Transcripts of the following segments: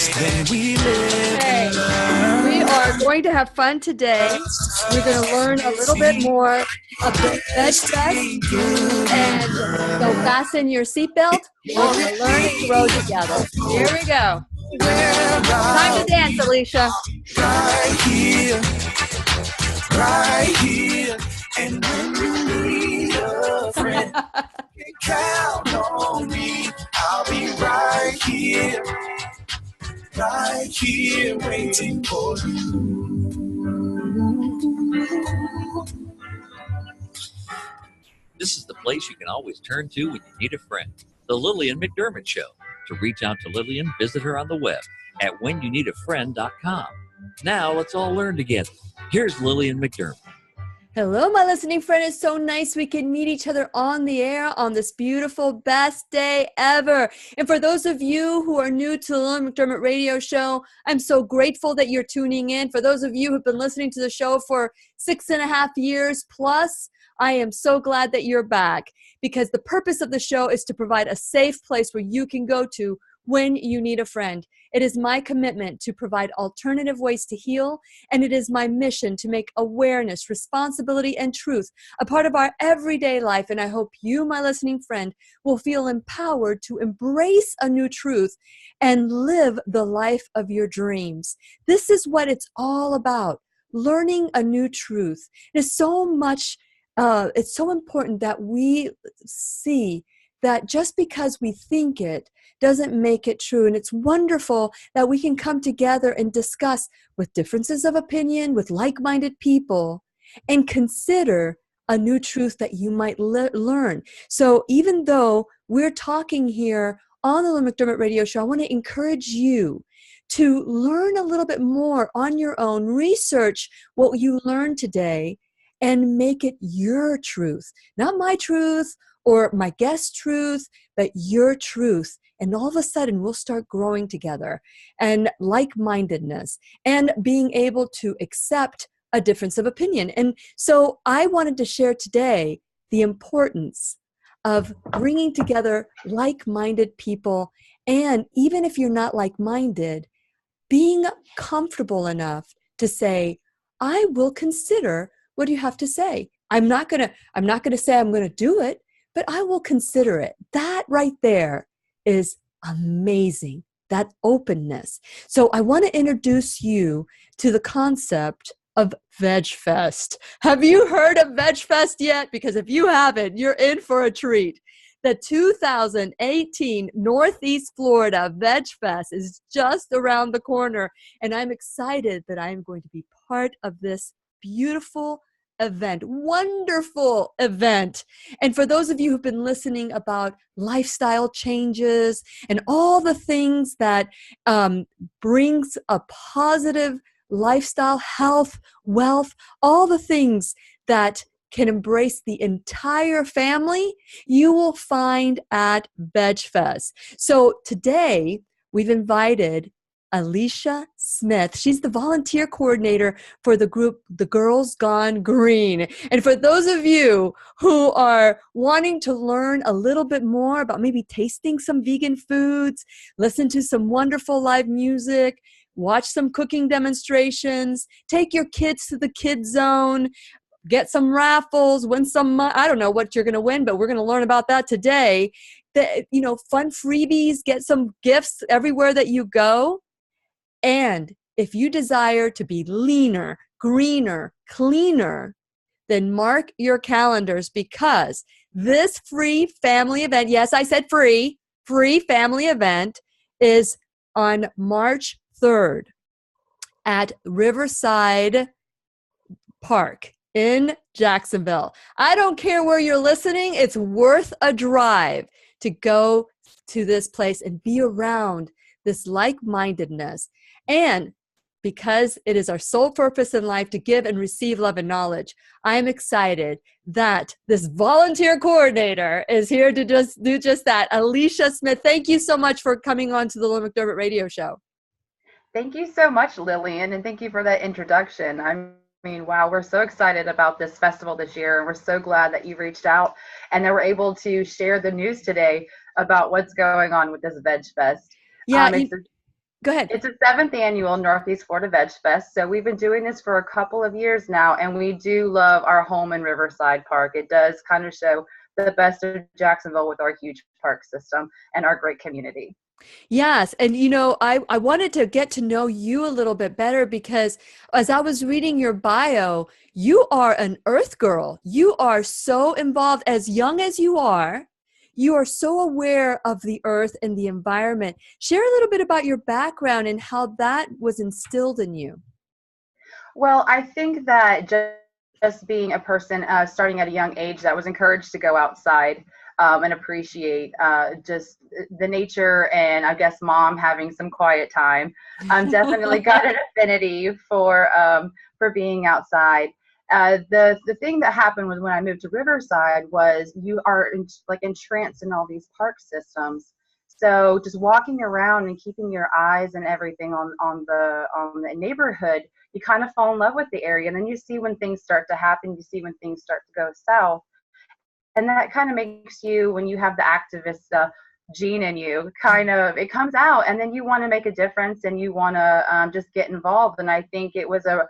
Then we live and learn. We are going to have fun today. We're going to learn a little bit more about Vegfest, and so fasten your seatbelt. We're going to learn and grow together. Here we go. Time to dance, Alicia. Right here, and when you need a friend, count on me. I'll be right here, waiting for you. This is the place you can always turn to when you need a friend. The Lillian McDermott Show. To reach out to Lillian, visit her on the web at whenyouneedafriend.com. Now let's all learn together. Here's Lillian McDermott. Hello, my listening friend. It's so nice we can meet each other on the air on this beautiful, best day ever. And for those of you who are new to the Lillian McDermott radio show, I'm so grateful that you're tuning in. For those of you who've been listening to the show for 6.5 years plus, I am so glad that you're back, because the purpose of the show is to provide a safe place where you can go to when you need a friend. It is my commitment to provide alternative ways to heal, and it is my mission to make awareness, responsibility, and truth a part of our everyday life. And I hope you, my listening friend, will feel empowered to embrace a new truth and live the life of your dreams. This is what it's all about, learning a new truth. It is so much, it's so important that we see that just because we think it doesn't make it true. And it's wonderful that we can come together and discuss with differences of opinion, with like-minded people, and consider a new truth that you might learn. So even though we're talking here on the Lillian McDermott radio show, I want to encourage you to learn a little bit more on your own, research what you learned today, and make it your truth, not my truth or my guest's truth, but your truth. And all of a sudden, we'll start growing together, and like-mindedness, and being able to accept a difference of opinion. And so I wanted to share today the importance of bringing together like-minded people. And even if you're not like-minded, being comfortable enough to say, I will consider what you have to say. I'm not going to say I'm going to do it, but I will consider it. That right there is amazing, that openness. So I want to introduce you to the concept of Vegfest. Have you heard of Vegfest yet? Because if you haven't, you're in for a treat. The 2018 Northeast Florida Vegfest is just around the corner, and I'm excited that I'm going to be part of this beautiful event, wonderful event. And for those of you who've been listening about lifestyle changes and all the things that brings a positive lifestyle, health, wealth, all the things that can embrace the entire family, you will find at Vegfest. So today we've invited Alicia Smith. She's the volunteer coordinator for the group, The Girls Gone Green. And for those of you who are wanting to learn a little bit more about maybe tasting some vegan foods, listen to some wonderful live music, watch some cooking demonstrations, take your kids to the kids zone, get some raffles, win some, I don't know what you're going to win, but we're going to learn about that today. Fun freebies, get some gifts everywhere that you go. And if you desire to be leaner, greener, cleaner, then mark your calendars, because this free family event, yes, I said free family event, is on March 3rd at Riverside Park in Jacksonville. I don't care where you're listening. It's worth a drive to go to this place and be around this like-mindedness. And because it is our sole purpose in life to give and receive love and knowledge, I am excited that this volunteer coordinator is here to just do just that. Alicia Smith, thank you so much for coming on to the Lillian McDermott radio show. Thank you so much, Lillian, and thank you for that introduction. Wow, we're so excited about this festival this year, and we're so glad that you reached out and that we're able to share the news today about what's going on with this Vegfest. Yeah, Go ahead. It's the 7th annual Northeast Florida Vegfest. So we've been doing this for a couple of years now, and we do love our home in Riverside Park. It does kind of show the best of Jacksonville with our huge park system and our great community. Yes. And, I wanted to get to know you a little bit better because as I was reading your bio, you are an earth girl. You are so involved as young as you are. You are so aware of the earth and the environment. Share a little bit about your background and how that was instilled in you. Well, I think that just being a person starting at a young age that was encouraged to go outside and appreciate just the nature, and I guess mom having some quiet time. Definitely got an affinity for being outside. The thing that happened was when I moved to Riverside was you are entranced in all these park systems. So just walking around and keeping your eyes and everything on the neighborhood, you kind of fall in love with the area. And then you see when things start to happen, you see when things start to go south. And that kind of makes you, when you have the activist gene in you, it comes out, and then you want to make a difference and you want to just get involved. And I think it was a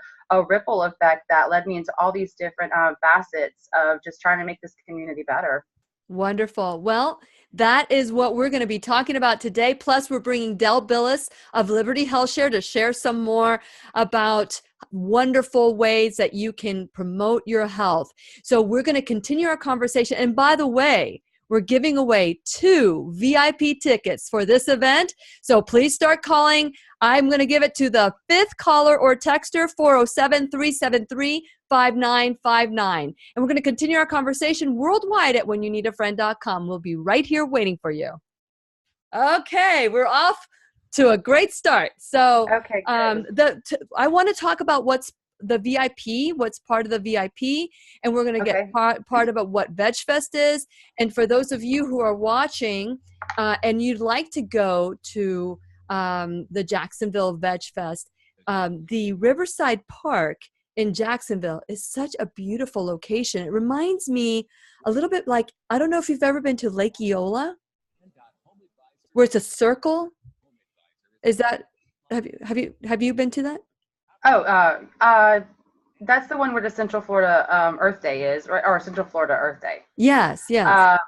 ripple effect that led me into all these different facets of just trying to make this community better. Wonderful. Well, that is what we're going to be talking about today. Plus, we're bringing Del Billis of Liberty Health Share to share some more about wonderful ways that you can promote your health. So we're going to continue our conversation. And by the way, we're giving away 2 VIP tickets for this event. So please start calling. I'm going to give it to the 5th caller or texter, 407-373-5959. And we're going to continue our conversation worldwide at whenyounneedafriend.com. We'll be right here waiting for you. Okay, we're off to a great start. So Okay, I want to talk about what's the VIP, what's part of the VIP, and we're going to get part about what VegFest is. And for those of you who are watching and you'd like to go to the Jacksonville VegFest, the Riverside Park in Jacksonville is such a beautiful location. It reminds me a little bit like, I don't know if you've ever been to Lake Eola, where it's a circle. Is that, have you been to that? That's the one where the Central Florida Earth Day is, right? Or Central Florida Earth Day. Yes. I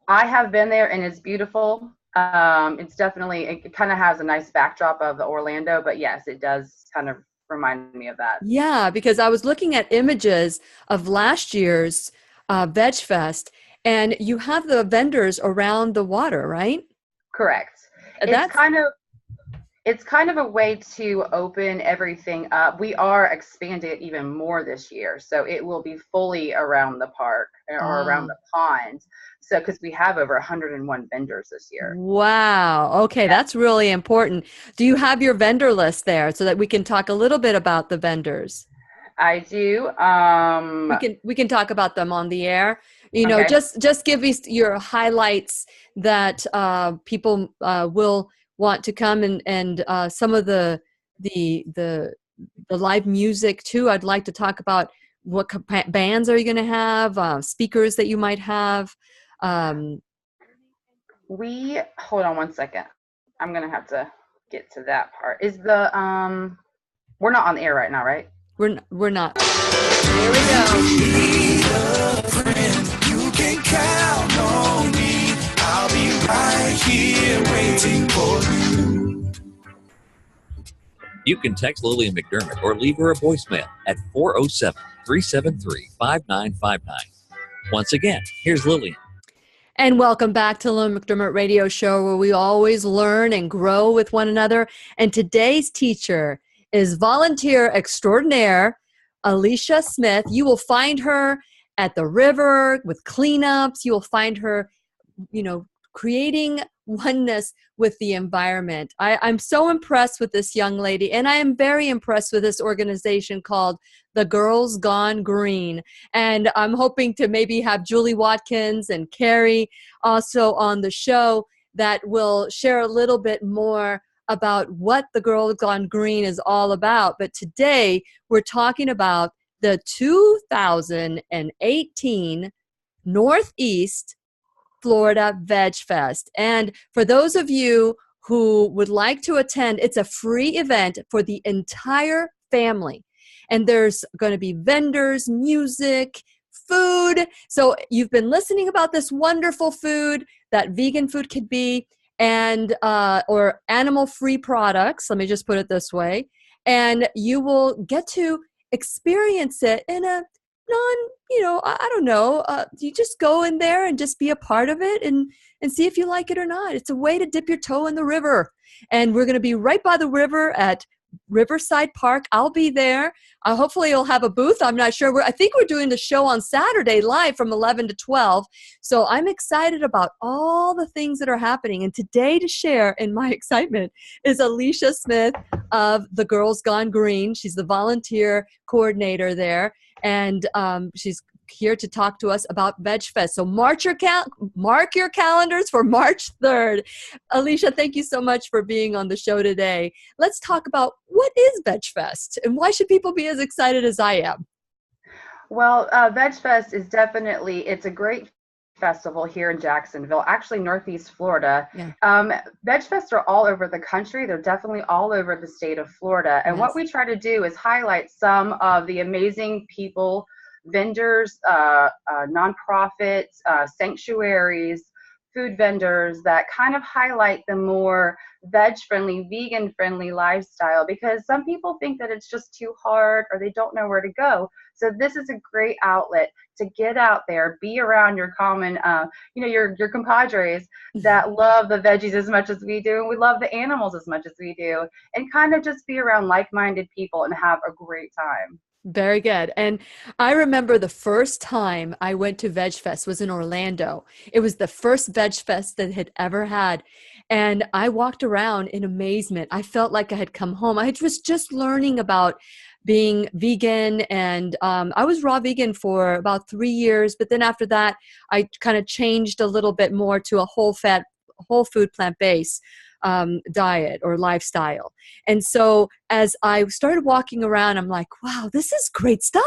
have been there, and it's beautiful. It's definitely, it kind of has a nice backdrop of the Orlando, but yes, it does kind of remind me of that. Yeah, because I was looking at images of last year's VegFest, and you have the vendors around the water, right? Correct. It's kind of a way to open everything up. We are expanding it even more this year, so it will be fully around the park or around the pond. So, because we have over 101 vendors this year. Wow. Okay, that's really important. Do you have your vendor list there so that we can talk a little bit about the vendors? I do. We can talk about them on the air. Just give us your highlights that people will want to come, and some of the live music too. I'd like to talk about what bands are you going to have, speakers that you might have. Hold on one second. I'm going to have to get to that part. Is the we're not on the air right now, right? We're not. Here we go. You can count on me. I'll be right here waiting for you. You can text Lillian McDermott or leave her a voicemail at 407-373-5959. Once again, here's Lillian. And welcome back to Lillian McDermott Radio Show, where we always learn and grow with one another. And today's teacher is volunteer extraordinaire, Alicia Smith. You will find her at the river with cleanups. You will find her, creating oneness with the environment. I'm so impressed with this young lady, and I am very impressed with this organization called The Girls Gone Green. And I'm hoping to maybe have Julie Watkins and Carrie also on the show that will share a little bit more about what The Girls Gone Green is all about. But today we're talking about the 2018 Northeast Florida Vegfest. And for those of you who would like to attend. It's a free event for the entire family. And there's going to be vendors, music, food. So you've been listening about this wonderful food that vegan food could be, and or animal-free products. Let me just put it this way. And you will get to experience it in a I don't know. You just go in there and just be a part of it and see if you like it or not. It's a way to dip your toe in the river. And we're going to be right by the river at Riverside Park. I'll be there. Hopefully you'll have a booth. I'm not sure. I think we're doing the show on Saturday live from 11 to 12. So I'm excited about all the things that are happening. And today to share in my excitement is Alicia Smith of The Girls Gone Green. She's the volunteer coordinator there. And she's here to talk to us about Vegfest. So mark your calendars for March 3rd. Alicia, thank you so much for being on the show today. Let's talk about what is Vegfest and why should people be as excited as I am? Well, Vegfest is definitely, it's a great festival here in Jacksonville, actually Northeast Florida. Yeah. Vegfests are all over the country. They're definitely all over the state of Florida. And what we try to do is highlight some of the amazing people, vendors, nonprofits, sanctuaries, food vendors that kind of highlight the more veg-friendly, vegan-friendly lifestyle, because some people think that it's just too hard or they don't know where to go. So this is a great outlet to get out there, be around your common, your compadres that love the veggies as much as we do, and we love the animals as much as we do, and kind of just be around like-minded people and have a great time. Very good. And I remember the first time I went to Vegfest was in Orlando. It was the first Vegfest that I had ever had. And I walked around in amazement. I felt like I had come home. I was just learning about being vegan, and I was raw vegan for about 3 years. But then after that, I kind of changed a little bit more to a whole food, plant-based diet or lifestyle. And so as I started walking around, I'm like, wow, this is great stuff.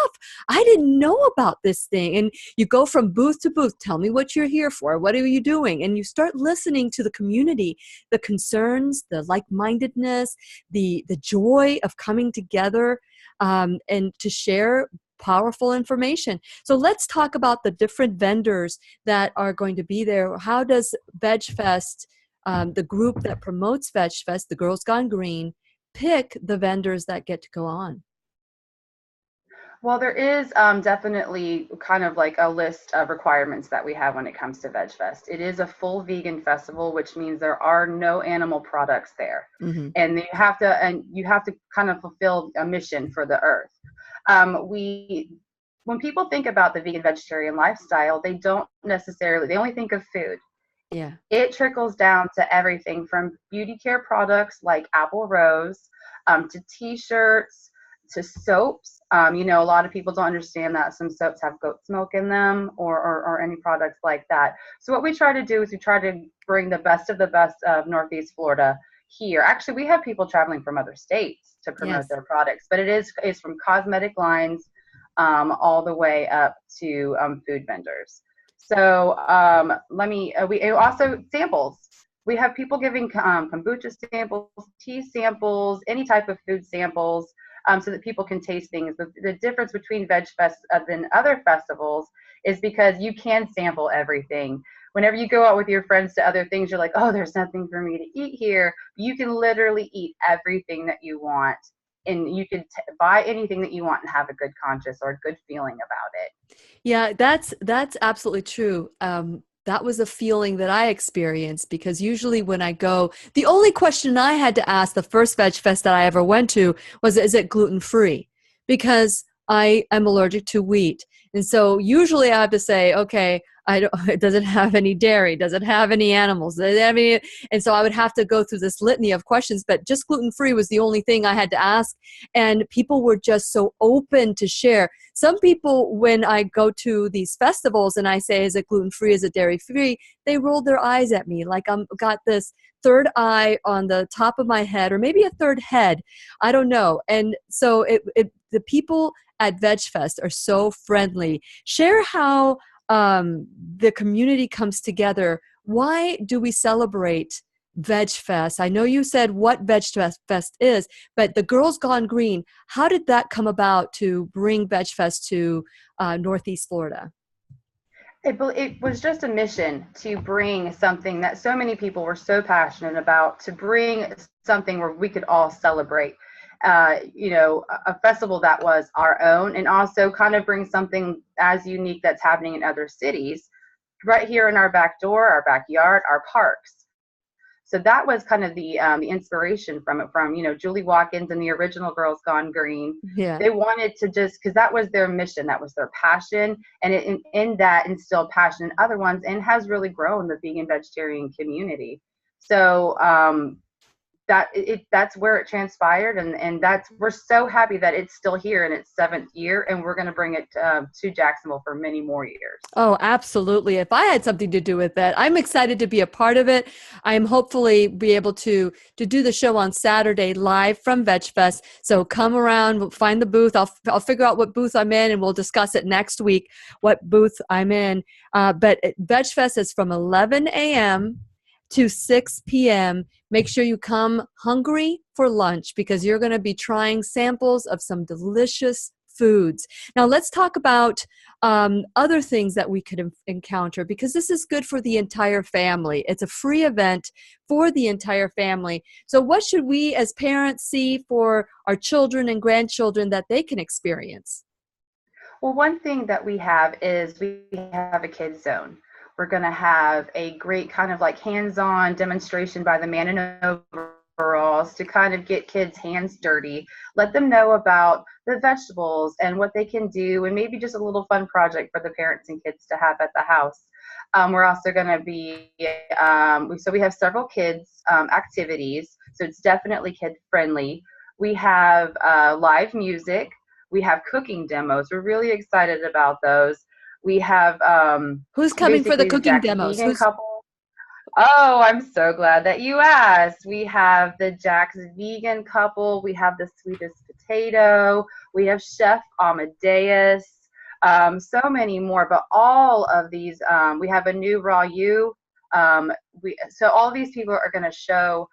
I didn't know about this thing. And you go from booth to booth, tell me what you're here for. What are you doing? And you start listening to the community, the concerns, the like-mindedness, the joy of coming together and to share powerful information. So let's talk about the different vendors that are going to be there. How does Vegfest, the group that promotes Vegfest, the Girls Gone Green, pick the vendors that get to go on? Well, there is definitely kind of like a list of requirements that we have when it comes to Vegfest. It is a full vegan festival, which means there are no animal products there, and you have to kind of fulfill a mission for the earth. When people think about the vegan vegetarian lifestyle, they only think of food. Yeah. It trickles down to everything from beauty care products like Apple Rose, to t-shirts, to soaps. A lot of people don't understand that some soaps have goat's milk in them or any products like that. So what we try to do is we try to bring the best of Northeast Florida here. Actually, we have people traveling from other states to promote their products, but it's from cosmetic lines all the way up to food vendors. So we also samples. We have people giving kombucha samples, tea samples, any type of food samples, so that people can taste things. The difference between Vegfest and other festivals is because you can sample everything. Whenever you go out with your friends to other things, you're like, oh, there's nothing for me to eat here. You can literally eat everything that you want, and you can buy anything that you want and have a good conscience or a good feeling about it. Yeah, that's absolutely true. That was a feeling that I experienced, because usually when I go, the only question I had to ask the first Vegfest that I ever went to was, is it gluten-free? Because I am allergic to wheat. And so usually I have to say, okay, it doesn't have any dairy, doesn't have any animals. And so I would have to go through this litany of questions, but just gluten-free was the only thing I had to ask. And people were just so open to share. Some people, when I go to these festivals and I say, is it gluten-free, is it dairy-free, they roll their eyes at me like I'm got this third eye on the top of my head, or maybe a third head. I don't know. And so the people at Vegfest are so friendly. Share how the community comes together. Why do we celebrate Veg Fest. I know you said what Veg Fest is, but the Girls Gone Green, how did that come about to bring Veg Fest to Northeast Florida? It was just a mission to bring something that so many people were so passionate about, to bring something where we could all celebrate, a festival that was our own, and also kind of bring something as unique that's happening in other cities right here in our back door, our backyard, our parks. So that was kind of the inspiration from Julie Watkins and the original Girls Gone Green. Yeah. They wanted to just, because that was their mission, that was their passion, and in that instilled passion in other ones, and has really grown the vegan vegetarian community. So that's where it transpired, and we're so happy that it's still here in its 7th year, and we're going to bring it to Jacksonville for many more years. Oh, absolutely. If I had something to do with it, I'm excited to be a part of it. I'm hopefully be able to do the show on Saturday live from Veg Fest. So come around, find the booth. I'll figure out what booth I'm in, and we'll discuss it next week, what booth I'm in. But Veg Fest is from 11 a.m. to 6 p.m. Make sure you come hungry for lunch, because you're going to be trying samples of some delicious foods. Now let's talk about other things that we could encounter, because this is good for the entire family. It's a free event for the entire family. So what should we as parents see for our children and grandchildren that they can experience? Well, one thing that we have is we have a kids zone. We're going to have a great kind of like hands-on demonstration by the man in overalls to kind of get kids' hands dirty, let them know about the vegetables and what they can do, and maybe just a little fun project for the parents and kids to have at the house. We're also going to be, we have several kids activities, so it's definitely kid-friendly. We have live music. We have cooking demos. We're really excited about those. We have who's coming for the cooking demos? Couple. Oh, I'm so glad that you asked. We have the Jack's vegan couple. We have the sweetest potato. We have Chef Amadeus. So many more. But all of these, we have a new Raw You. So all these people are going to show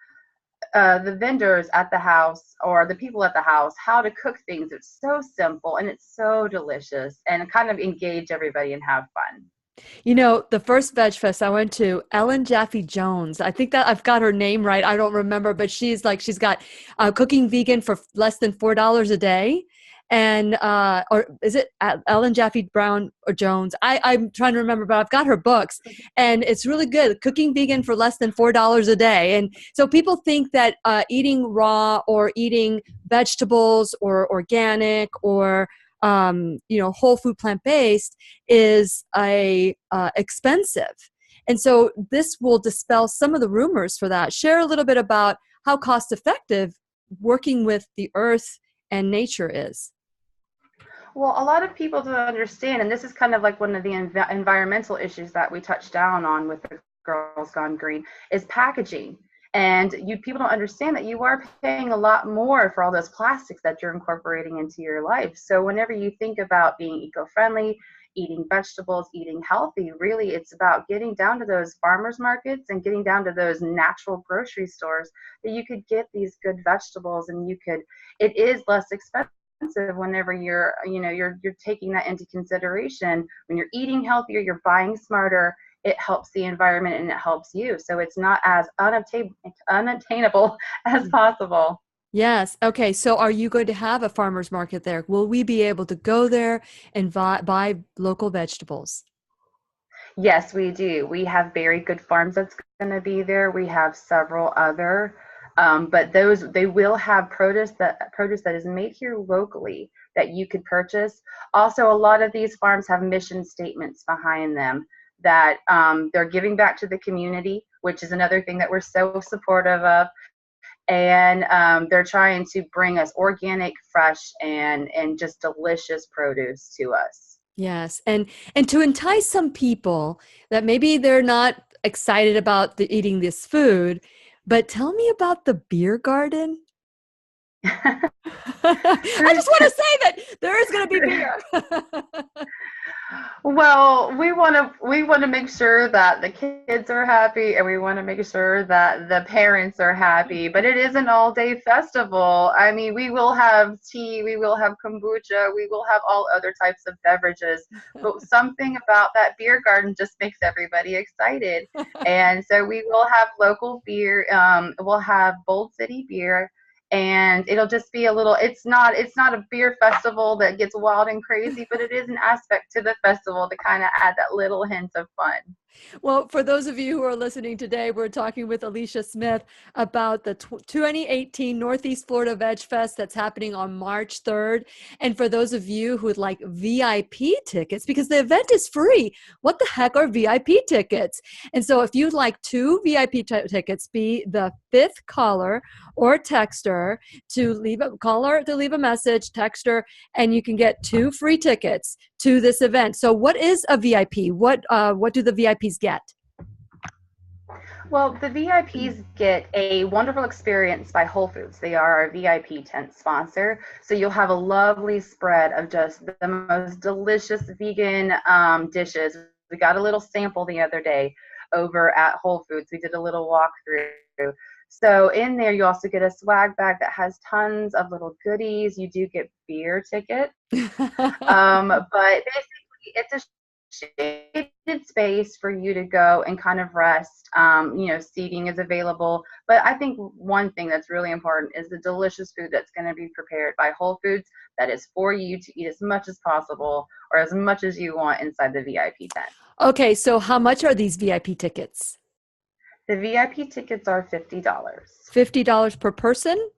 the vendors at the house, or the people at the house, how to cook things. It's so simple and it's so delicious, and kind of engage everybody and have fun. You know, the first Veg Fest I went to, Ellen Jaffe Jones, I think that I've got her name right, I don't remember, but she's got cooking vegan for less than $4 a day. And or is it Ellen Jaffe Brown or Jones? I'm trying to remember, but I've got her books, and it's really good. Cooking vegan for less than $4 a day. And so people think that eating raw or eating vegetables or organic or whole food plant-based is expensive. And so this will dispel some of the rumors for that. Share a little bit about how cost-effective working with the earth and nature is. Well, a lot of people don't understand, and this is kind of like one of the environmental issues that we touched down on with the Girls Gone Green, is packaging. And people don't understand that you are paying a lot more for all those plastics that you're incorporating into your life. So whenever you think about being eco-friendly, eating vegetables, eating healthy, really it's about getting down to those farmers markets and getting down to those natural grocery stores that you could get these good vegetables, and it is less expensive whenever you're taking that into consideration. When you're eating healthier, you're buying smarter, it helps the environment and it helps you. So it's not as unattainable as possible. Yes. Okay. So are you going to have a farmer's market there? Will we be able to go there and buy local vegetables? Yes, we do. We have Very Good Farms that's going to be there. We have several other, but they will have produce that is made here locally that you could purchase. Also, a lot of these farms have mission statements behind them that they're giving back to the community, which is another thing that we're so supportive of. And they're trying to bring us organic, fresh, and just delicious produce to us. Yes. And to entice some people that maybe they're not excited about eating this food, but tell me about the beer garden. I just want to say that there is going to be beer. Well, we want to make sure that the kids are happy, and we want to make sure that the parents are happy. But it is an all-day festival. I mean, we will have tea, we will have kombucha, we will have all other types of beverages. But something about that beer garden just makes everybody excited. And so we will have local beer. We'll have Bold City beer, and it'll just be a little, it's not a beer festival that gets wild and crazy, but it is an aspect to the festival to kind of add that little hint of fun. Well, for those of you who are listening today, we're talking with Alicia Smith about the 2018 Northeast Florida Vegfest that's happening on March 3rd. And for those of you who would like VIP tickets, because the event is free, what the heck are VIP tickets? And so if you'd like 2 VIP tickets, be the 5th caller or texter to leave a message, texter, and you can get 2 free tickets to this event. So what is a VIP? What do the VIPs get? Well, the VIPs get a wonderful experience by Whole Foods. They are our VIP tent sponsor. So you'll have a lovely spread of just the most delicious vegan dishes. We got a little sample the other day over at Whole Foods. We did a little walkthrough. So in there, you also get a swag bag that has tons of little goodies. You do get beer tickets. But basically, it's a shaded space for you to go and kind of rest. Seating is available. But I think one thing that's really important is the delicious food that's going to be prepared by Whole Foods that is for you to eat as much as possible or as much as you want inside the VIP tent. Okay, so how much are these VIP tickets? The VIP tickets are $50. $50 per person?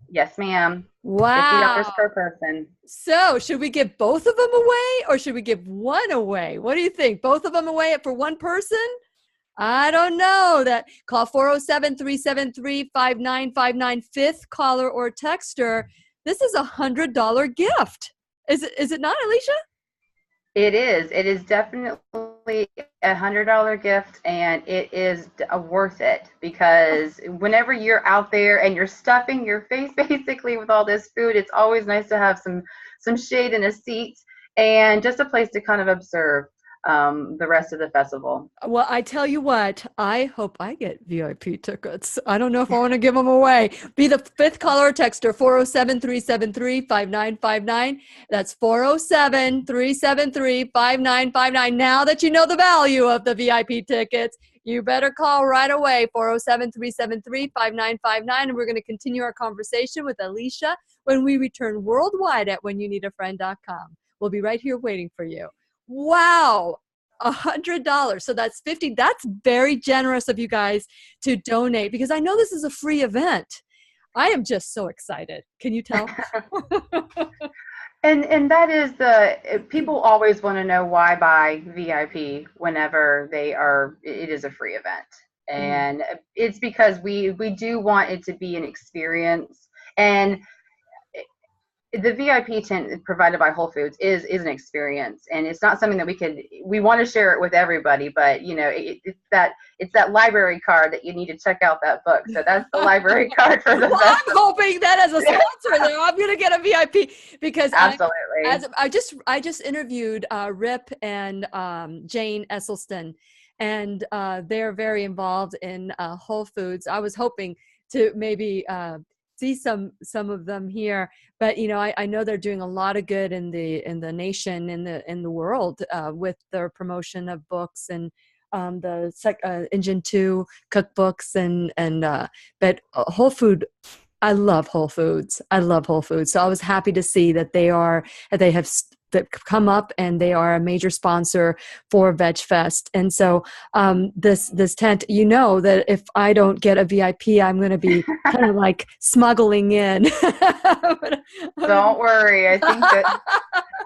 Yes, ma'am. Wow. $50 per person. So should we give both of them away or should we give one away? What do you think? Both of them away for one person? I don't know. Call 407-373-5959, 5th caller or texter. This is $100 gift. Is it not, Alicia? It is. It is definitely $100 gift, and it is worth it because whenever you're out there and you're stuffing your face basically with all this food, it's always nice to have some shade in a seat and just a place to kind of observe the rest of the festival. Well, I tell you what, I hope I get VIP tickets. I don't know if I want to give them away. Be the 5th caller or texter, 407-373-5959. That's 407-373-5959. Now that you know the value of the VIP tickets, you better call right away, 407-373-5959. And we're going to continue our conversation with Alicia when we return worldwide at whenyounneedafriend.com. We'll be right here waiting for you. Wow, $100. So that's $50. That's very generous of you guys to donate because I know this is a free event. I am just so excited. Can you tell? And that is people always want to know why buy VIP whenever it is a free event. And it's because we do want it to be an experience. And the VIP tent provided by Whole Foods is an experience, and it's not something that we want to share it with everybody, but it's that library card that you need to check out that book. So that's the library card for the well, I'm hoping that as a sponsor there, I'm going to get a VIP because absolutely. I just interviewed Rip and Jane Esselstyn, and they're very involved in Whole Foods. I was hoping to maybe see some of them here, but I know they're doing a lot of good in the nation, in the world with their promotion of books and the Engine 2 cookbooks but Whole Food. I love Whole Foods. So I was happy to see that they have come up and they are a major sponsor for Vegfest. And so this tent, that if I don't get a VIP, I'm going to be kind of like smuggling in. Don't worry.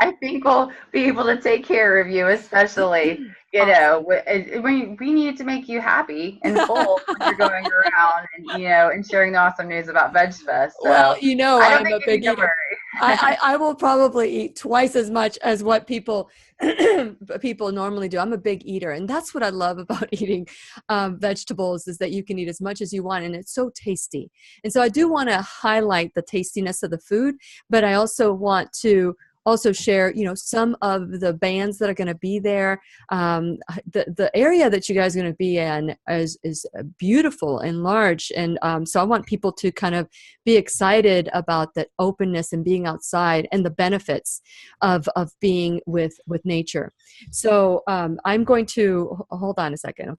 I think we'll be able to take care of you, especially, we need to make you happy and full when you're going around and sharing the awesome news about Vegfest. So well, I'm a big eater. I will probably eat twice as much as what people normally do. I'm a big eater, and that's what I love about eating vegetables is that you can eat as much as you want, and it's so tasty. And so I do want to highlight the tastiness of the food, but I also want to also share, some of the bands that are going to be there. The area that you guys are going to be in is beautiful and large. And so I want people to kind of be excited about that openness and being outside and the benefits of being with nature. So I'm going to, hold on a second.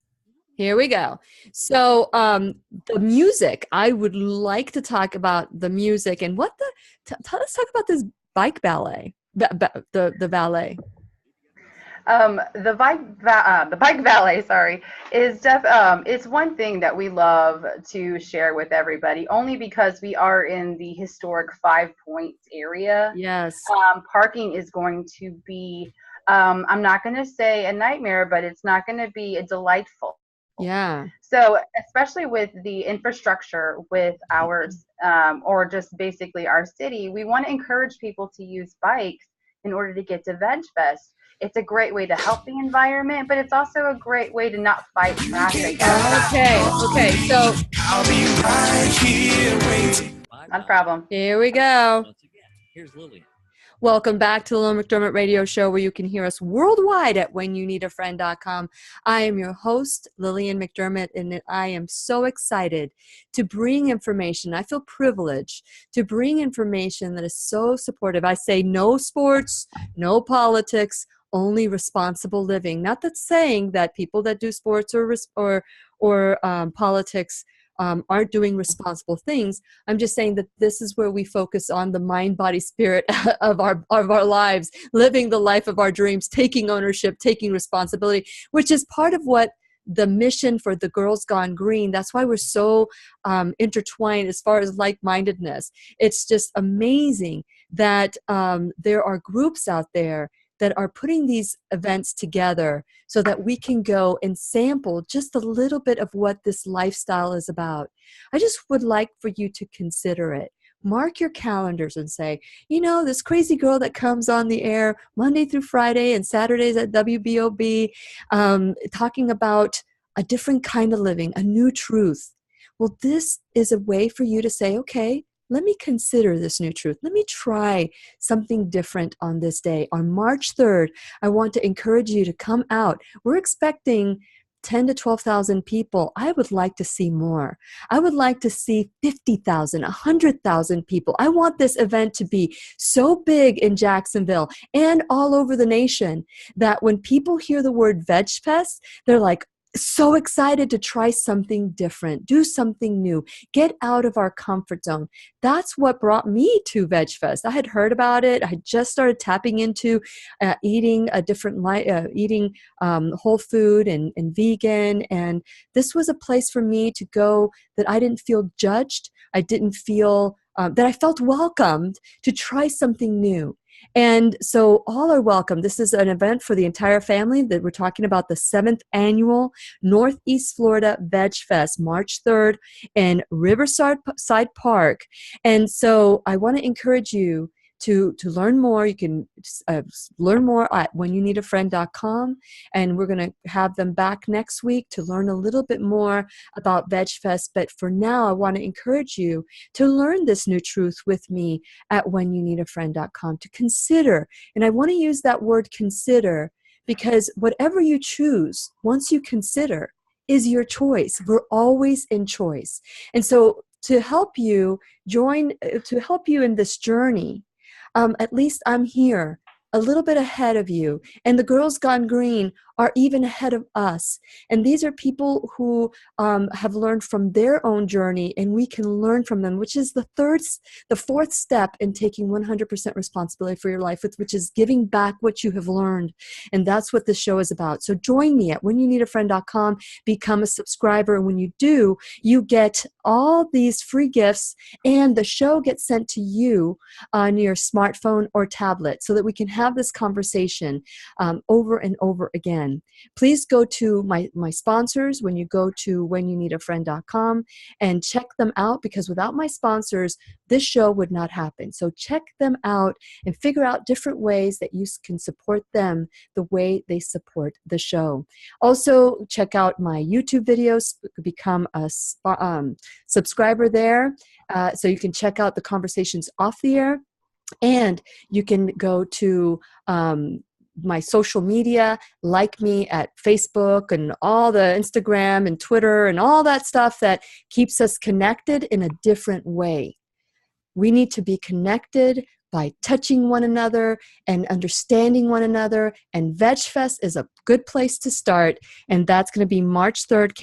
Here we go. So the music, I would like to talk about the music and let's talk about this bike ballet, the ballet. The bike ballet, sorry, is it's one thing that we love to share with everybody, only because we are in the historic 5 Points area. Yes. Parking is going to be, I'm not going to say a nightmare, but it's not going to be a delightful. Yeah. So especially with the infrastructure with ours, or just basically our city, we want to encourage people to use bikes in order to get to VegFest. It's a great way to help the environment, but it's also a great way to not fight traffic. Okay, so I'll be right here waiting. not a problem. Here we go. Once again, here's Lillian. Welcome back to the Lillian McDermott Radio Show, where you can hear us worldwide at whenyouneedafriend.com. I am your host, Lillian McDermott, and I am so excited to bring information. I feel privileged to bring information that is so supportive. I say no sports, no politics, only responsible living. Not that saying that people that do sports or politics aren't doing responsible things. I'm just saying that this is where we focus on the mind, body, spirit of our lives, living the life of our dreams, taking ownership, taking responsibility, which is part of what the mission for the Girls Gone Green. That's why we're so intertwined as far as like-mindedness. It's just amazing that there are groups out there that are putting these events together so that we can go and sample just a little bit of what this lifestyle is about. I just would like for you to consider it. Mark your calendars and say, this crazy girl that comes on the air Monday through Friday and Saturdays at WBOB, talking about a different kind of living, a new truth. Well, this is a way for you to say, okay, let me consider this new truth. Let me try something different on this day. On March 3rd, I want to encourage you to come out. We're expecting 10 to 12,000 people. I would like to see more. I would like to see 50,000, 100,000 people. I want this event to be so big in Jacksonville and all over the nation that when people hear the word VegFest, they're like, so excited to try something different, do something new, get out of our comfort zone. That's what brought me to VegFest. I had heard about it. I had just started tapping into eating a different eating whole food and vegan. And this was a place for me to go that I didn't feel judged. I didn't feel that I felt welcomed to try something new. And so all are welcome. This is an event for the entire family that we're talking about, the 7th annual Northeast Florida Vegfest, March 3rd in Riverside Park. And so I want to encourage you to learn more. You can learn more at whenyouneedafriend.com, and we're going to have them back next week to learn a little bit more about VegFest. But for now, I want to encourage you to learn this new truth with me at whenyouneedafriend.com, to consider. And I want to use that word consider because whatever you choose, once you consider, is your choice. We're always in choice. And so to help you in this journey, at least I'm here a little bit ahead of you. And the Girls Gone Green are even ahead of us. And these are people who have learned from their own journey, and we can learn from them, which is the fourth step in taking 100% responsibility for your life, which is giving back what you have learned. And that's what this show is about. So join me at whenyouneedafriend.com, become a subscriber. And when you do, you get all these free gifts, and the show gets sent to you on your smartphone or tablet so that we can have this conversation over and over again. Please go to my sponsors when you go to whenyouneedafriend.com and check them out, because without my sponsors, this show would not happen. So check them out and figure out different ways that you can support them the way they support the show. Also, check out my YouTube videos, become a subscriber there so you can check out the conversations off the air. And you can go to my social media, like me at Facebook and all the Instagram and Twitter and all that stuff that keeps us connected in a different way. We need to be connected by touching one another and understanding one another. And VegFest is a good place to start. And that's going to be March 3rd.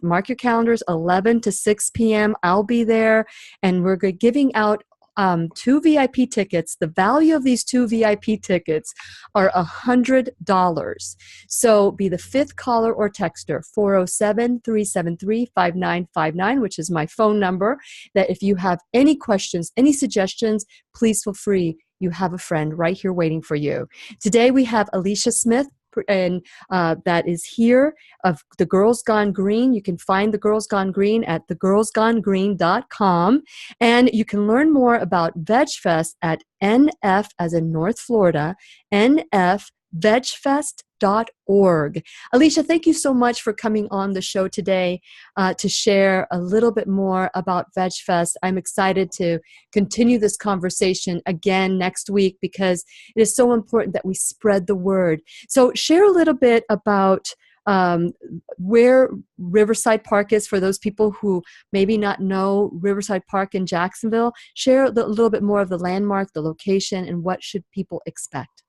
Mark your calendars, 11 to 6 p.m. I'll be there. And we're giving out 2 VIP tickets. The value of these 2 VIP tickets are $100. So be the 5th caller or texter, 407-373-5959, which is my phone number, that if you have any questions, any suggestions, please feel free. You have a friend right here waiting for you. Today we have Alicia Smith, and that is here of the Girls Gone Green. You can find the Girls Gone Green at thegirlsgonegreen.com, and you can learn more about VegFest at NF as in North Florida, nfvegfest.org. Alicia, thank you so much for coming on the show today to share a little bit more about VegFest. I'm excited to continue this conversation again next week because it is so important that we spread the word. So share a little bit about where Riverside Park is for those people who maybe not know Riverside Park in Jacksonville. Share a little bit more of the landmark, the location, and what should people expect.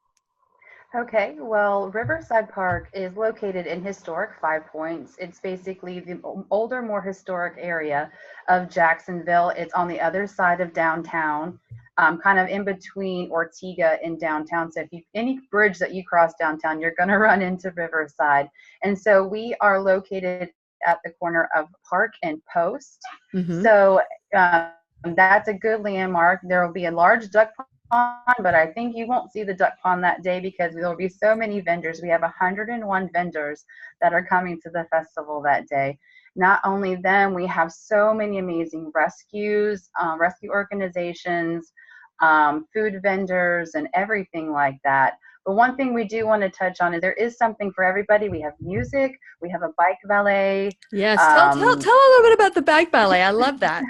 Okay, well, Riverside Park is located in historic Five Points. It's basically the older, more historic area of Jacksonville. It's on the other side of downtown, kind of in between Ortega and downtown. So if you any bridge that you cross downtown, you're going to run into Riverside. And so we are located at the corner of Park and Post. Mm-hmm. So that's a good landmark. There will be a large duck pond, but I think you won't see the duck pond that day because there will be so many vendors. We have 101 vendors that are coming to the festival that day. Not only them, we have so many amazing rescue organizations, food vendors, and everything like that. But one thing we do want to touch on is there is something for everybody. We have music, we have a bike valet. Yes, tell a little bit about the bike valet. I love that.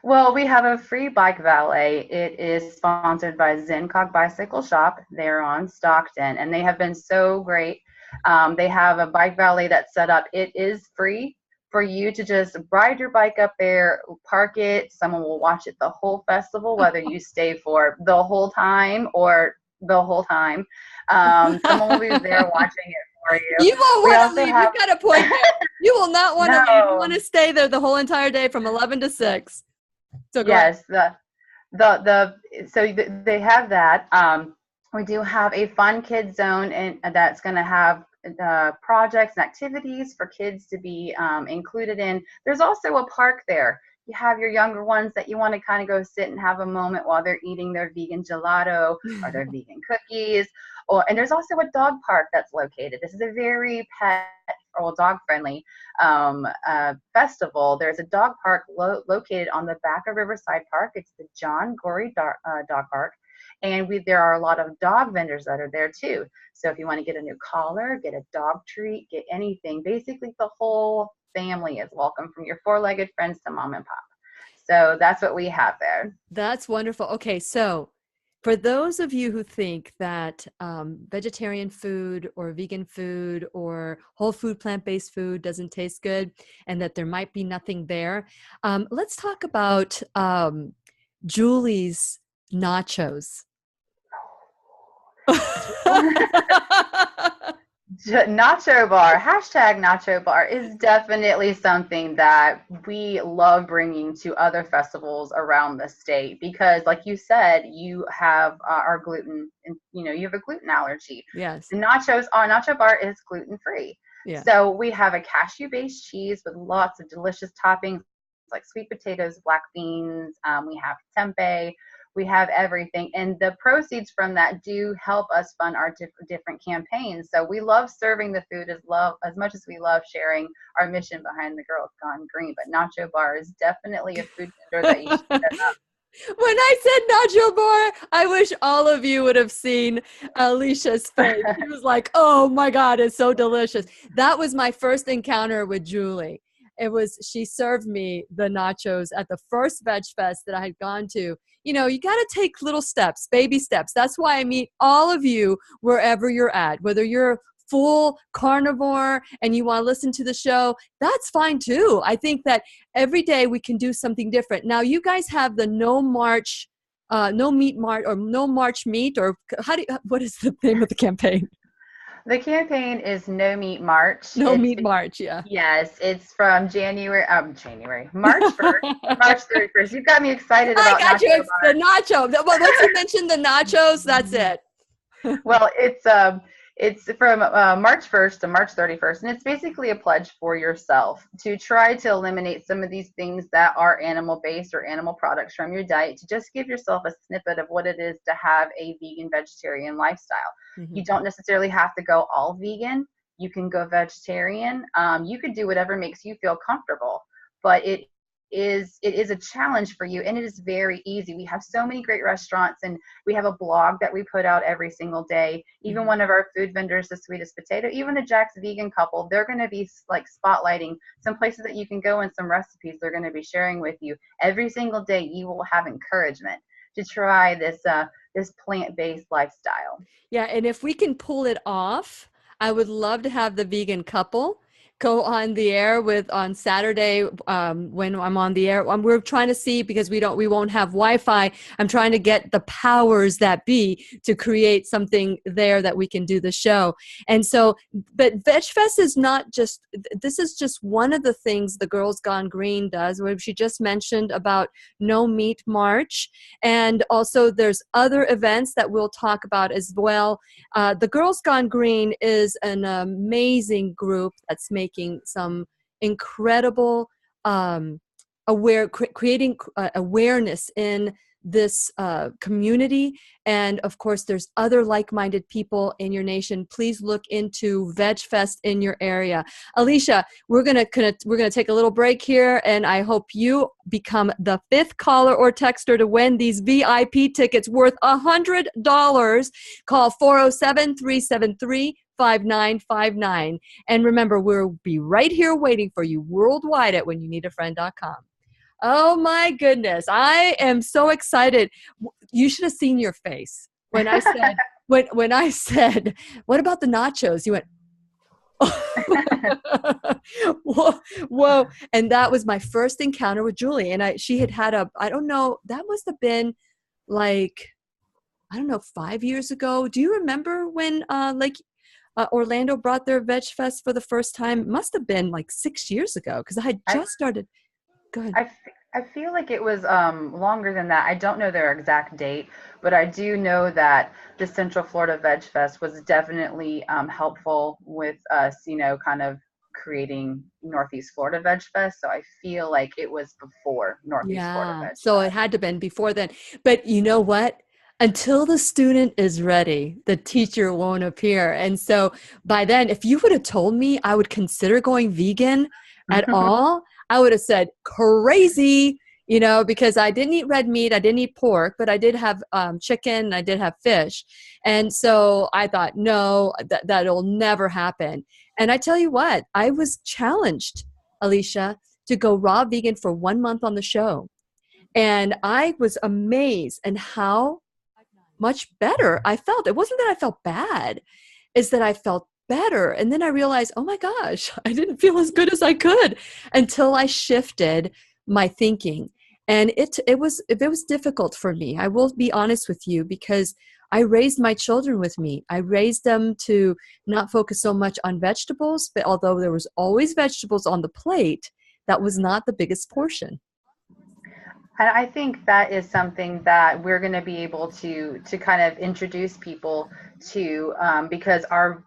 Well, we have a free bike valet. It is sponsored by Zencog Bicycle Shop. They're on Stockton, and they have been so great. They have a bike valet that's set up. It is free for you to just ride your bike up there, park it. Someone will watch it the whole festival, whether you stay for the whole time or the whole time. Someone will be there watching it for you. You won't want to leave. You've got a point there. You will not want to leave. You want to stay there the whole entire day from 11 to 6. So yes, they have that. We do have a fun kids zone, and that's going to have projects and activities for kids to be included in. There's also a park there. You have your younger ones that you want to kind of go sit and have a moment while they're eating their vegan gelato or their vegan cookies. And there's also a dog park that's located. This is a very dog-friendly festival. There's a dog park located on the back of Riverside Park. It's the John Gorey Dog Park. And there are a lot of dog vendors that are there too. So if you want to get a new collar, get a dog treat, get anything, basically the whole family is welcome, from your four-legged friends to mom and pop. So that's what we have there. That's wonderful. Okay, so for those of you who think that vegetarian food or vegan food or whole food plant-based food doesn't taste good and that there might be nothing there, let's talk about Julie's nachos. Nacho bar, hashtag nacho bar is definitely something that we love bringing to other festivals around the state because, like you said, you have our gluten, and you have a gluten allergy. Yes. The nacho bar is gluten free. Yeah. So we have a cashew-based cheese with lots of delicious toppings like sweet potatoes, black beans. We have tempeh. We have everything, and the proceeds from that do help us fund our different campaigns. So we love serving the food as much as we love sharing our mission behind the Girls Gone Green. But Nacho Bar is definitely a food vendor that you should set up. When I said Nacho Bar, I wish all of you would have seen Alicia's face. She was like, "Oh my God, it's so delicious." That was my first encounter with Julie. she served me the nachos at the first Veg Fest that I had gone to. You know, you got to take little steps, baby steps. That's why I meet all of you wherever you're at, whether you're full carnivore and you want to listen to the show, that's fine too. I think that every day we can do something different. Now you guys have the no meat march, or no march meat, or what is the name of the campaign? The campaign is No Meat March. No Meat March, yeah. Yes, it's from March 1st, March 31st. You've got me excited about I got you, the nacho. Well, once you mentioned the nachos, that's it. Well, it's from March 1st to March 31st, and it's basically a pledge for yourself to try to eliminate some of these things that are animal-based or animal products from your diet, to just give yourself a snippet of what it is to have a vegan vegetarian lifestyle. Mm-hmm. You don't necessarily have to go all vegan. You can go vegetarian. You can do whatever makes you feel comfortable, but it is a challenge for you, and it is very easy. We have so many great restaurants, and we have a blog that we put out every single day. Even mm-hmm. one of our food vendors, the Sweetest Potato, even the Jack's Vegan Couple, they're going to be like spotlighting some places that you can go and some recipes they're going to be sharing with you. Every single day you will have encouragement to try this plant-based lifestyle. Yeah, and if we can pull it off, I would love to have the Vegan Couple go on the air on Saturday when I'm on the air. We're trying to see, because we won't have Wi-Fi. I'm trying to get the powers that be to create something there that we can do the show. And so, but VegFest is not just, this is just one of the things the Girls Gone Green does, where she just mentioned about No Meat March. And also there's other events that we'll talk about as well. The Girls Gone Green is an amazing group that's making some incredible creating awareness in this community. And of course, there's other like-minded people in your nation. Please look into VegFest in your area. Alicia, we're gonna take a little break here, and I hope you become the 5th caller or texter to win these VIP tickets worth $100. Call 407-373-5959. And remember, we'll be right here waiting for you worldwide at whenyounneedafriend.com. Oh my goodness. I am so excited. You should have seen your face when I said, when I said, what about the nachos? You went, whoa. And that was my first encounter with Julie. And she had I don't know, that must have been like, 5 years ago. Do you remember when Orlando brought their Veg Fest for the first time? It must have been like 6 years ago, because I had just started. Go ahead. I feel like it was longer than that. I don't know their exact date, but I do know that the Central Florida Veg Fest was definitely helpful with us, kind of creating Northeast Florida Veg Fest. So I feel like it was before Northeast Florida Veg Fest. So it had to have been before then. But you know what? Until the student is ready, the teacher won't appear. And so by then, if you would have told me I would consider going vegan at all, I would have said crazy, because I didn't eat red meat. I didn't eat pork, but I did have chicken. I did have fish. And so I thought, no, that'll never happen. And I tell you what, I was challenged, Alicia, to go raw vegan for 1 month on the show. And I was amazed at how much better I felt. It wasn't that I felt bad, it's that I felt better. And then I realized, oh my gosh, I didn't feel as good as I could until I shifted my thinking. And it was difficult for me. I will be honest with you, because I raised my children with me. I raised them to not focus so much on vegetables, but although there was always vegetables on the plate, that was not the biggest portion. And I think that is something that we're going to be able to kind of introduce people to, because our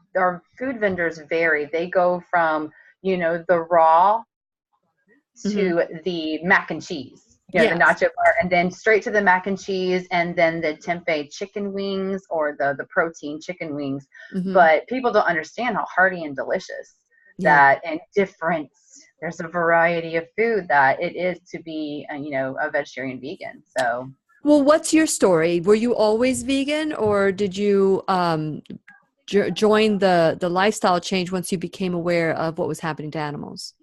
food vendors vary. They go from, the raw to the mac and cheese, the nacho bar, and then straight to the mac and cheese, and then the tempeh chicken wings, or the protein chicken wings. Mm-hmm. But people don't understand how hearty and delicious that and different. There's a variety of food that it is to be, a vegetarian vegan. So, well, what's your story? Were you always vegan, or did you join the lifestyle change once you became aware of what was happening to animals?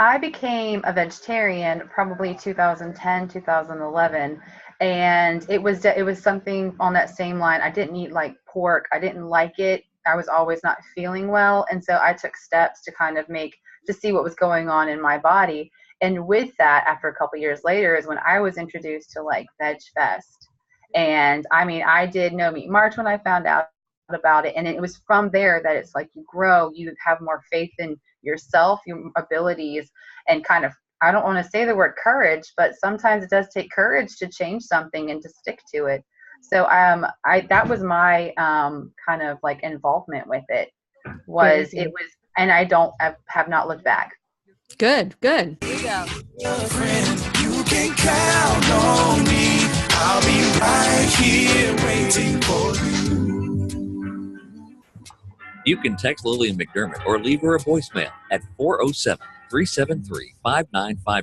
I became a vegetarian probably 2010, 2011, and it was something on that same line. I didn't eat like pork. I didn't like it. I was always not feeling well, and so I took steps to kind of to see what was going on in my body. And with that, after a couple years later, is when I was introduced to like Veg Fest. And I mean, I did No Meat March when I found out about it, and it was from there that it's like you grow, you have more faith in yourself, your abilities, and kind of, I don't want to say the word courage, but sometimes it does take courage to change something and to stick to it. So that was my kind of like involvement with it. And I don't have not looked back. Good. Friend, you can count on me. I'll be right here waiting for you. You can text Lillian McDermott or leave her a voicemail at 407-373-5959.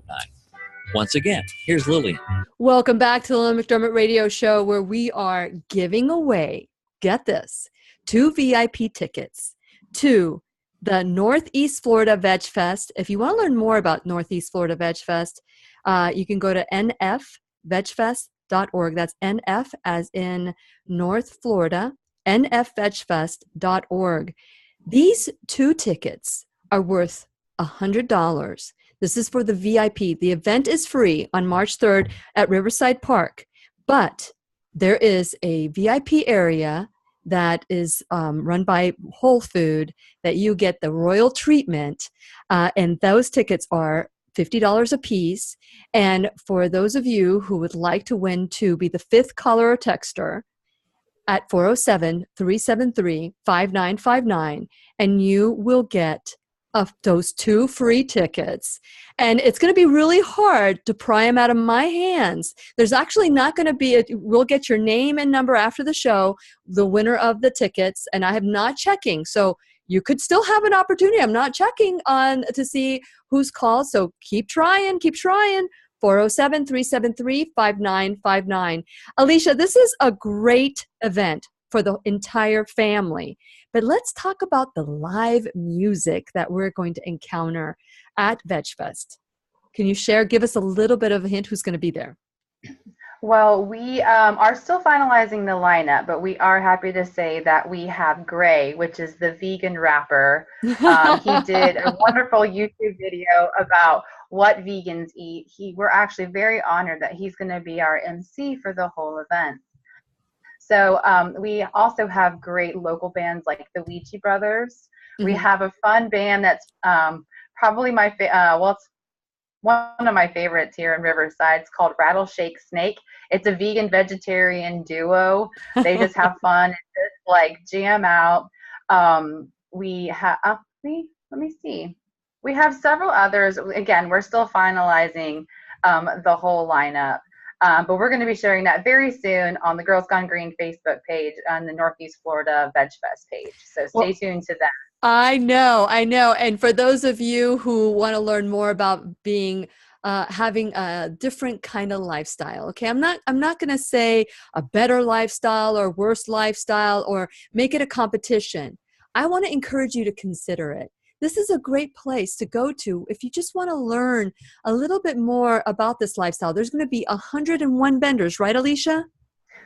Once again, here's Lillian. Welcome back to the Lillian McDermott Radio Show, where we are giving away, get this, 2 VIP tickets to the Northeast Florida Vegfest. If you want to learn more about Northeast Florida Vegfest, you can go to nfvegfest.org. That's NF as in North Florida, nfvegfest.org. These 2 tickets are worth $100. This is for the VIP. The event is free on March 3rd at Riverside Park, but there is a VIP area that is run by Whole Food that you get the royal treatment, and those tickets are $50 a piece. And for those of you who would like to win to be the 5th caller or texter at 407-373-5959, and you will get those 2 free tickets. And it's going to be really hard to pry them out of my hands. There's actually not going to be we'll get your name and number after the show, the winner of the tickets, and I am not checking. So you could still have an opportunity. I'm not checking on to see who's called. So keep trying. 407-373-5959. Alicia, this is a great event for the entire family. But let's talk about the live music that we're going to encounter at VegFest. Can you give us a little bit of a hint who's going to be there? Well, we are still finalizing the lineup, but we are happy to say that we have Gray, which is the vegan rapper. He did a wonderful YouTube video about what vegans eat. We're actually very honored that he's going to be our MC for the whole event. So we also have great local bands like the Ouija Brothers. Mm-hmm. We have a fun band that's probably it's one of my favorites here in Riverside. It's called Rattleshake Snake. It's a vegan vegetarian duo. They just have fun and just like jam out. We have let me see. We have several others. Again, we're still finalizing the whole lineup. But we're going to be sharing that very soon on the Girls Gone Green Facebook page on the Northeast Florida Vegfest page. So stay tuned to that. I know. And for those of you who want to learn more about having a different kind of lifestyle, okay, I'm not going to say a better lifestyle or worse lifestyle or make it a competition. I want to encourage you to consider it. This is a great place to go to if you just want to learn a little bit more about this lifestyle. There's going to be 101 vendors, right, Alicia?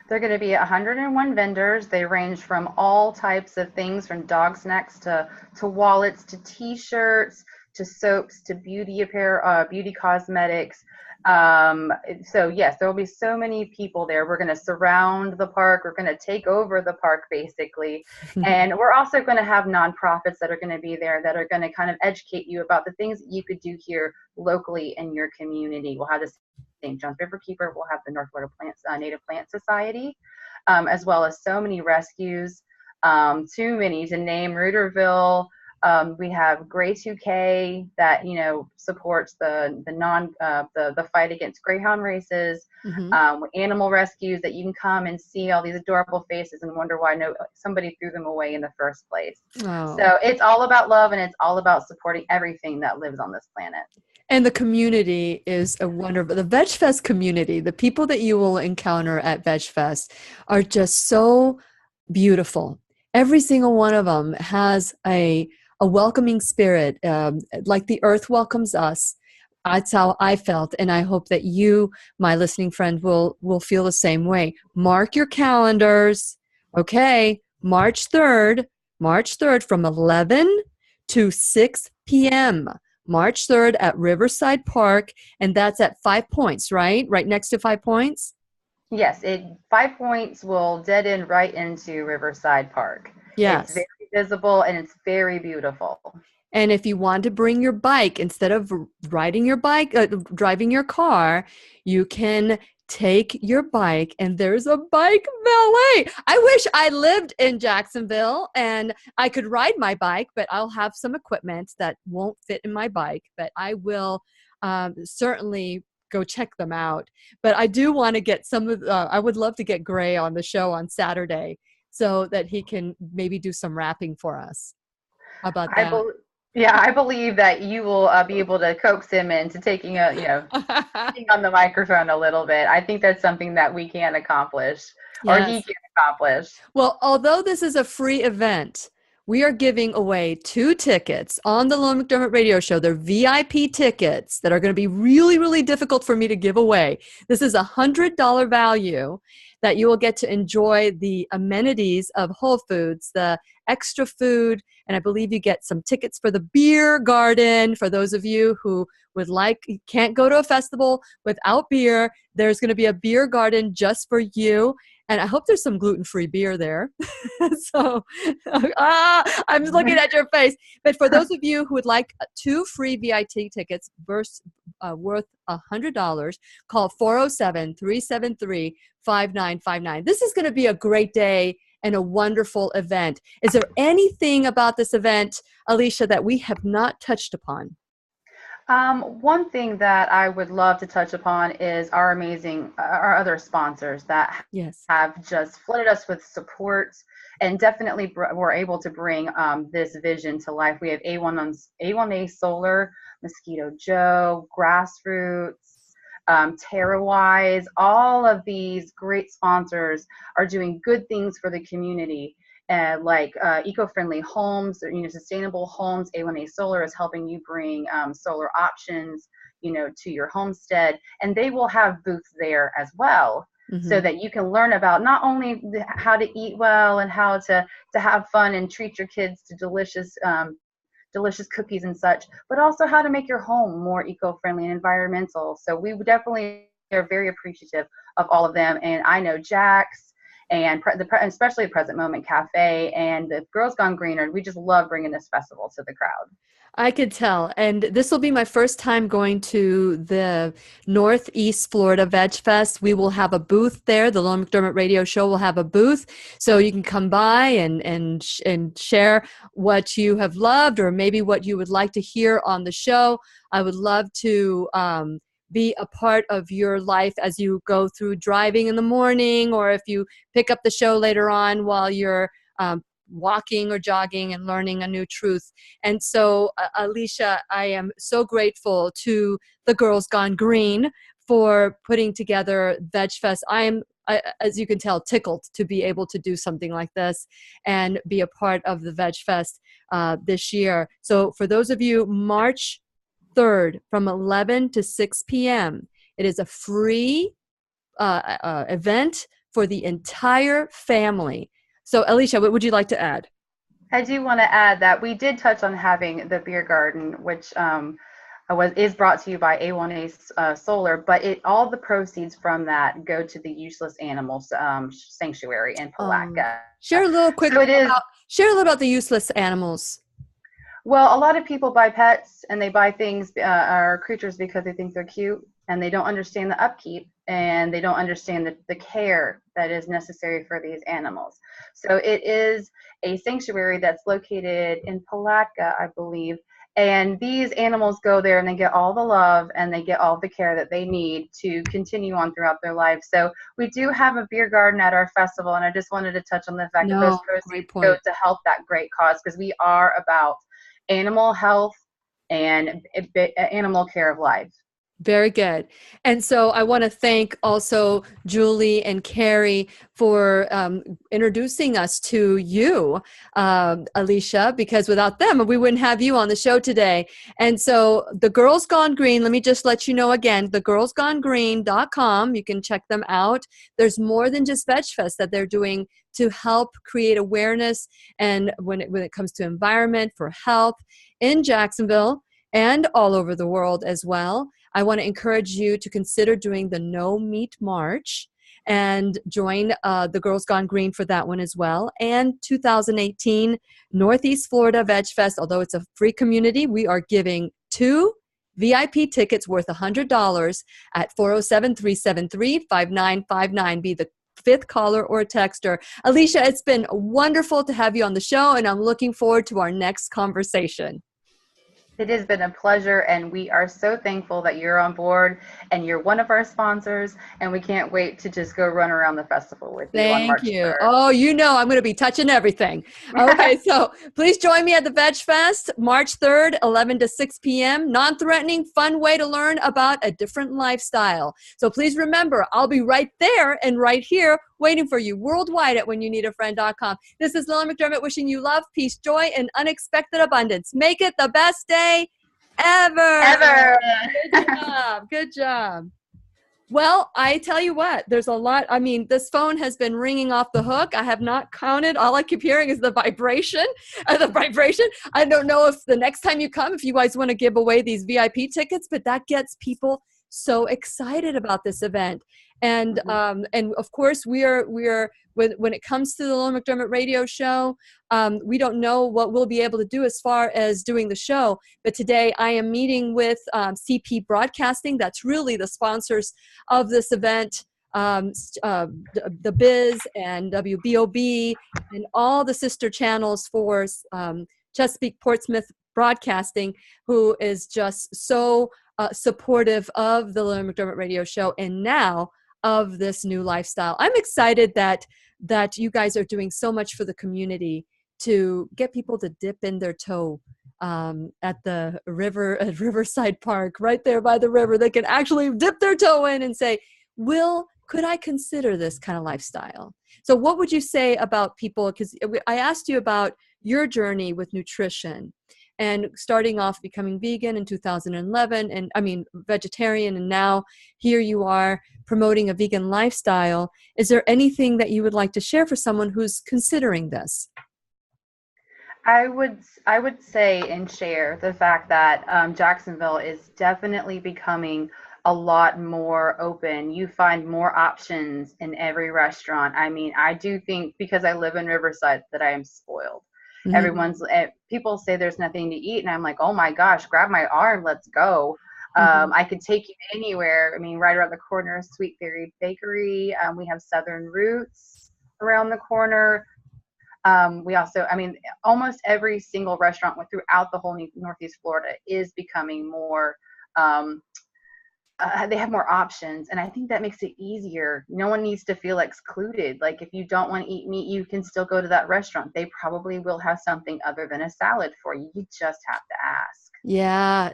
There are going to be 101 vendors. They range from all types of things, from dog snacks to wallets to T-shirts to soaps to beauty apparel, beauty cosmetics. So yes, there will be so many people there. We're going to surround the park. We're going to take over the park basically. And we're also going to have nonprofits that are going to be there that are going to kind of educate you about the things that you could do here locally in your community. We'll have the St. John's River Keeper. We'll have the North Florida Native Plant Society, as well as so many rescues, too many to name. Rooterville. We have Gray 2K that supports the fight against greyhound races. Mm-hmm. Animal rescues that you can come and see all these adorable faces and wonder why somebody threw them away in the first place. Oh. So it's all about love, and it's all about supporting everything that lives on this planet. And the community is the VegFest community. The people that you will encounter at VegFest are just so beautiful. Every single one of them has a a welcoming spirit, like the earth welcomes us. That's how I felt, and I hope that you, my listening friend, will feel the same way. Mark your calendars, okay? March 3rd, from 11 to 6 p.m. March 3rd at Riverside Park, and that's at 5 Points, right? Right next to 5 Points? Yes, 5 Points will dead end right into Riverside Park. Yes. It's very visible and it's very beautiful. And if you want to bring your bike, instead of riding your bike, driving your car, you can take your bike, and there's a bike valet. I wish I lived in Jacksonville and I could ride my bike, but I'll have some equipment that won't fit in my bike, but I will certainly go check them out. But I do want to get I would love to get Gray on the show on Saturday so that he can maybe do some rapping for us. How about that? I believe that you will be able to coax him into taking speaking on the microphone a little bit. I think that's something that we can accomplish, or he can accomplish. Well, although this is a free event, we are giving away 2 tickets on the Lillian McDermott Radio Show. They're VIP tickets that are going to be really, really difficult for me to give away. This is $100 value that you will get to enjoy the amenities of Whole Foods, the extra food, and I believe you get some tickets for the beer garden. For those of you who can't go to a festival without beer, there's going to be a beer garden just for you. And I hope there's some gluten-free beer there. So, I'm looking at your face. But for those of you who would like 2 free VIP tickets worth $100, call 407-373-5959. This is going to be a great day and a wonderful event. Is there anything about this event, Alicia, that we have not touched upon? One thing that I would love to touch upon is our other sponsors that have just flooded us with support and definitely were able to bring this vision to life. We have A1A Solar, Mosquito Joe, Grassroots, TerraWise. All of these great sponsors are doing good things for the community. Like eco-friendly homes, sustainable homes. A1A Solar is helping you bring solar options, to your homestead, and they will have booths there as well, so that you can learn about not only how to eat well and how to have fun and treat your kids to delicious cookies and such, but also how to make your home more eco-friendly and environmental. So we definitely are very appreciative of all of them, and I know Jax and especially the Present Moment Cafe and the Girls Gone Greener. We just love bringing this festival to the crowd. I could tell. And this will be my first time going to the Northeast Florida Vegfest. We will have a booth there. The Lillian McDermott Radio Show will have a booth. So you can come by and share what you have loved, or maybe what you would like to hear on the show. I would love to be a part of your life as you go through driving in the morning, or if you pick up the show later on while you're walking or jogging and learning a new truth. And so, Alicia, I am so grateful to the Girls Gone Green for putting together VegFest. I, as you can tell, tickled to be able to do something like this and be a part of the VegFest this year. So for those of you, March 3rd from 11 to 6 p.m. It is a free event for the entire family. So, Alicia, what would you like to add? I do want to add that we did touch on having the beer garden, which is brought to you by A1A Solar, but all the proceeds from that go to the Useless Animals Sanctuary in Palatka. Share a little about the Useless Animals. Well, a lot of people buy pets and they buy things or creatures because they think they're cute, and they don't understand the upkeep, and they don't understand the care that is necessary for these animals. So it is a sanctuary that's located in Palatka, I believe, and these animals go there and they get all the love and they get all the care that they need to continue on throughout their lives. So we do have a beer garden at our festival, and I just wanted to touch on the fact that those proceeds go to help that great cause, because we are about animal health and animal care of life. Very good. And so I want to thank also Julie and Carrie for introducing us to you, Alicia, because without them, we wouldn't have you on the show today. And so the Girls Gone Green, let me just let you know again, thegirlsgonegreen.com. You can check them out. There's more than just Vegfest that they're doing to help create awareness and when it comes to environment for health in Jacksonville and all over the world as well. I want to encourage you to consider doing the No Meat March and join the Girls Gone Green for that one as well. And 2018 Northeast Florida Vegfest, although it's a free community, we are giving 2 VIP tickets worth $100 at 407-373-5959. Be the 5th caller or texter. Alicia, it's been wonderful to have you on the show, and I'm looking forward to our next conversation. It has been a pleasure, and we are so thankful that you're on board and you're one of our sponsors, and we can't wait to just go run around the festival with you on March 3rd. Oh, I'm going to be touching everything. Okay, so please join me at the Veg Fest, March 3rd, 11 to 6 p.m. Non-threatening, fun way to learn about a different lifestyle. So please remember, I'll be right there and right here waiting for you worldwide at whenyounneedafriend.com. This is Lillian McDermott wishing you love, peace, joy, and unexpected abundance. Make it the best day ever. Good job. Good job. Well, I tell you what, there's a lot. I mean, this phone has been ringing off the hook. I have not counted. All I keep hearing is the vibration. I don't know if the next time you come, if you guys want to give away these VIP tickets, but that gets people so excited about this event. And of course, we are when it comes to the Lillian McDermott radio show, we don't know what we'll be able to do as far as doing the show. But today I am meeting with CP Broadcasting. That's really the sponsors of this event. The Biz and WBOB and all the sister channels for Chesapeake Portsmouth Broadcasting, who is just so supportive of the Lillian McDermott radio show and now of this new lifestyle. I'm excited that you guys are doing so much for the community to get people to dip in their toe at the river at Riverside Park, right there by the river. They can actually dip their toe in and say, could I consider this kind of lifestyle? So what would you say about people? Because I asked you about your journey with nutrition and starting off becoming vegan in 2011 and vegetarian. And now here you are promoting a vegan lifestyle. Is there anything that you would like to share for someone who's considering this? I would say and share the fact that Jacksonville is definitely becoming a lot more open. You find more options in every restaurant. I mean, I do think because I live in Riverside that I am spoiled. Mm-hmm. People say there's nothing to eat, and I'm like, oh my gosh, grab my arm, let's go. I could take you anywhere. I mean, right around the corner, Sweet Fairy Bakery. We have Southern Roots around the corner. We also, almost every single restaurant throughout the whole Northeast Florida is becoming more, they have more options, and I think that makes it easier. No one needs to feel excluded. Like if you don't want to eat meat, you can still go to that restaurant. They probably will have something other than a salad for you. You just have to ask. Yeah,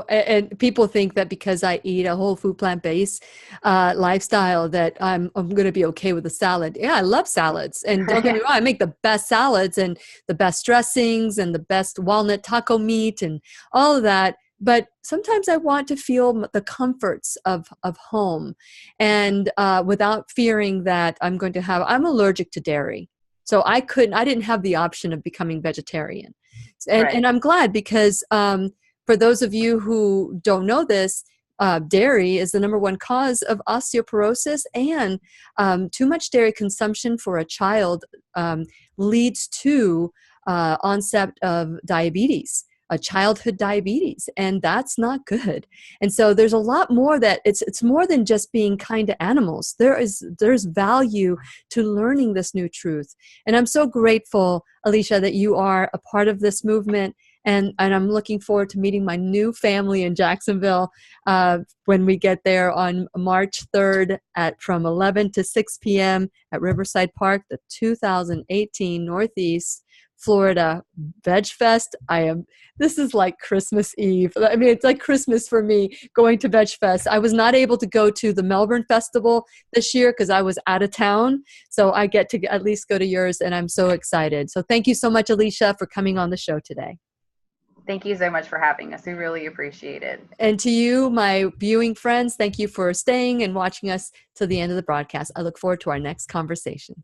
and people think that because I eat a whole food plant-based lifestyle that I'm going to be okay with a salad. Yeah, I love salads. And don't get me wrong, I make the best salads and the best dressings and the best walnut taco meat and all of that. But sometimes I want to feel the comforts of home and without fearing that I'm allergic to dairy. So I didn't have the option of becoming vegetarian. And I'm glad because for those of you who don't know this, dairy is the number one cause of osteoporosis, and too much dairy consumption for a child leads to onset of diabetes. Childhood diabetes, and that's not good. And so there's a lot more that it's more than just being kind to animals. There's value to learning this new truth. And I'm so grateful, Alicia, that you are a part of this movement. And I'm looking forward to meeting my new family in Jacksonville when we get there on March 3rd from 11 to 6 p.m. at Riverside Park, the 2018 Northeast Florida Vegfest. This is like Christmas Eve. I mean, it's like Christmas for me going to Vegfest. I was not able to go to the Melbourne Festival this year because I was out of town. So I get to at least go to yours, and I'm so excited. So thank you so much, Alicia, for coming on the show today. Thank you so much for having us. We really appreciate it. And to you, my viewing friends, thank you for staying and watching us till the end of the broadcast. I look forward to our next conversation.